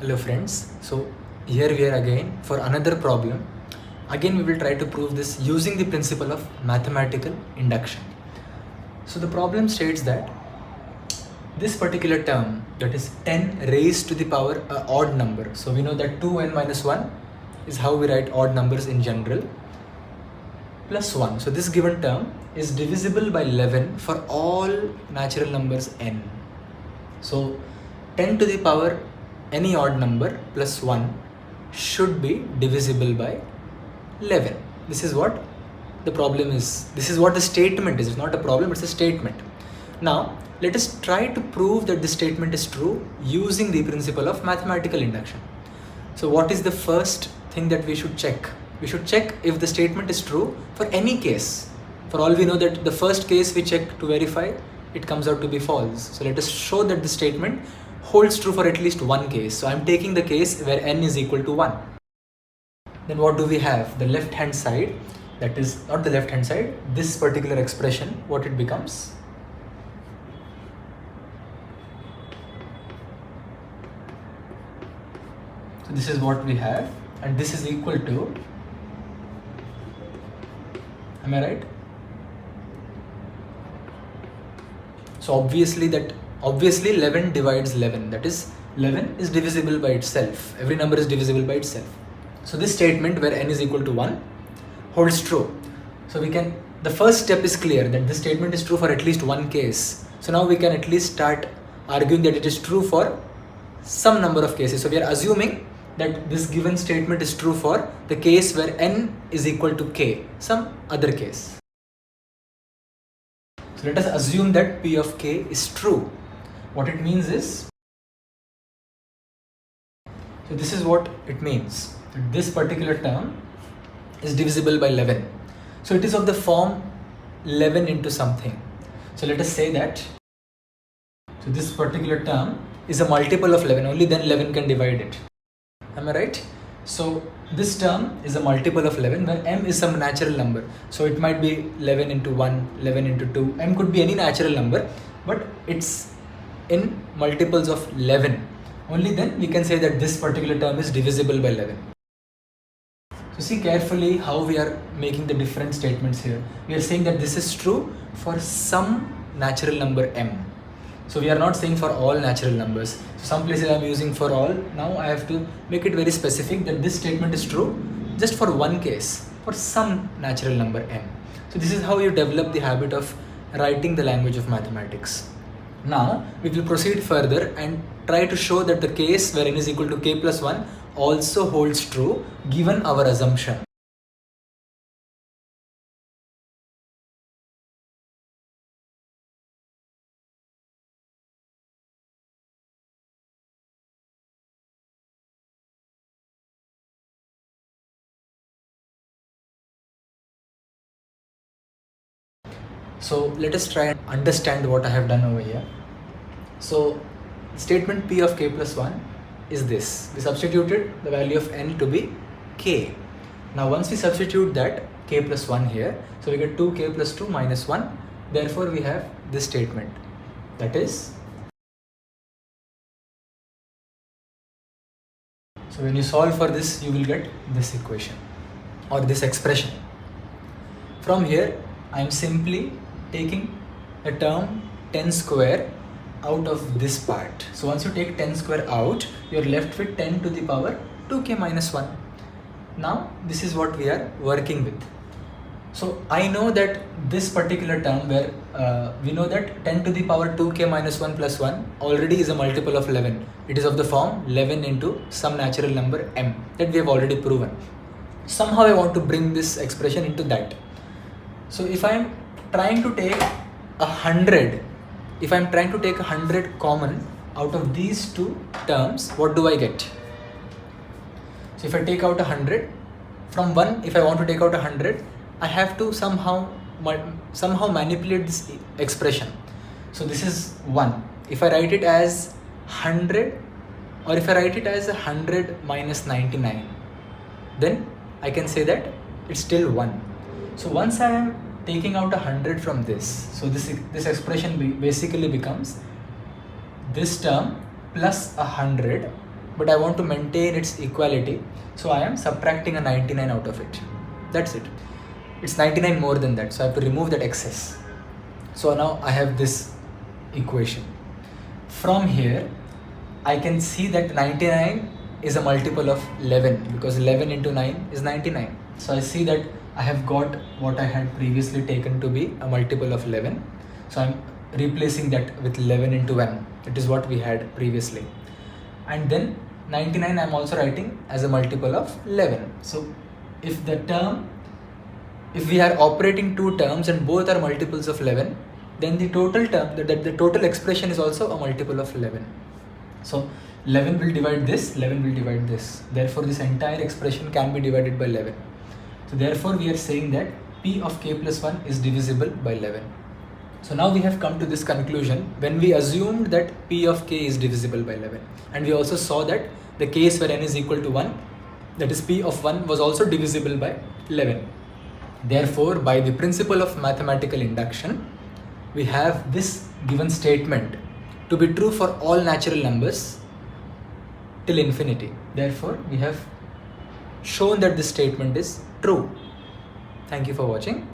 Hello friends, so here we are again for another problem. Again we will try to prove this using the principle of mathematical induction. So the problem states that this particular term, that is 10 raised to the power a odd number. So we know that 2n minus 1 is how we write odd numbers in general, plus 1. So this given term is divisible by 11 for all natural numbers n. So 10 to the power any odd number plus 1 should be divisible by 11. This is what the problem is. This is what the statement is. It's not a problem, it's a statement. Now, let us try to prove that this statement is true using the principle of mathematical induction. So what is the first thing that we should check? We should check if the statement is true for any case. For all we know that the first case we check to verify, it comes out to be false. So let us show that the statement holds true for at least one case. So I'm taking the case where n is equal to 1. Then what do we have? The left hand side, that is not the left hand side, this particular expression, what it becomes? So this is what we have, and this is equal to, am I right? So obviously 11 divides 11, that is 11 is divisible by itself. Every number is divisible by itself. So this statement where n is equal to 1 holds true. So the first step is clear that this statement is true for at least one case. So now we can at least start arguing that it is true for some number of cases. So we are assuming that this given statement is true for the case where n is equal to k, some other case. So let us assume that P of k is true. What it means is, so this is what it means. This particular term is divisible by 11. So it is of the form 11 into something. So let us say that, so this particular term is a multiple of 11, only then 11 can divide it. Am I right? So this term is a multiple of 11 where m is some natural number. So it might be 11 into 1, 11 into 2, m could be any natural number, but it's in multiples of 11. Only then we can say that this particular term is divisible by 11. So see carefully how we are making the different statements here. We are saying that this is true for some natural number m. So we are not saying for all natural numbers. So some places I am using for all. Now I have to make it very specific that this statement is true just for one case, for some natural number m. So this is how you develop the habit of writing the language of mathematics. Now we will proceed further and try to show that the case where n is equal to k plus 1 also holds true given our assumption. So let us try and understand what I have done over here. So statement P of k plus 1 is this. We substituted the value of n to be k. Now once we substitute that k plus 1 here, so we get 2k plus 2 minus 1. Therefore we have this statement. That is, so when you solve for this, you will get this equation or this expression. From here, I am simply taking the term 10 square out of this part. So once you take 10 square out, you are left with 10 to the power 2k minus 1. Now this is what we are working with. So I know that this particular term where we know that 10 to the power 2k minus 1 plus 1 already is a multiple of 11. It is of the form 11 into some natural number m that we have already proven. Somehow I want to bring this expression into that. So if I am trying to take 100, if I am trying to take 100 common out of these two terms, what do I get? So if I take out 100, from 1, if I want to take out 100, I have to somehow manipulate this expression. So this is 1. If I write it as 100, or if I write it as 100 minus 99, then I can say that it's still 1. So once I am taking out 100 from this, so this expression basically becomes this term plus 100 but I want to maintain its equality, so I am subtracting a 99 out of it. That's it. It's 99 more than that, so I have to remove that excess. So now I have this equation. From here, I can see that 99 is a multiple of 11 because 11 into 9 is 99. So I see that I have got what I had previously taken to be a multiple of 11. So I'm replacing that with 11 into 1. That is what we had previously. And then 99 I'm also writing as a multiple of 11. So if we are operating two terms and both are multiples of 11, then the total term, the total expression is also a multiple of 11. So 11 will divide this, 11 will divide this. Therefore, this entire expression can be divided by 11. So therefore, we are saying that P of k plus 1 is divisible by 11. So now we have come to this conclusion when we assumed that P of k is divisible by 11. And we also saw that the case where n is equal to 1, that is P of 1, was also divisible by 11. Therefore, by the principle of mathematical induction, we have this given statement to be true for all natural numbers till infinity. Therefore, we have shown that this statement is true. Thank you for watching.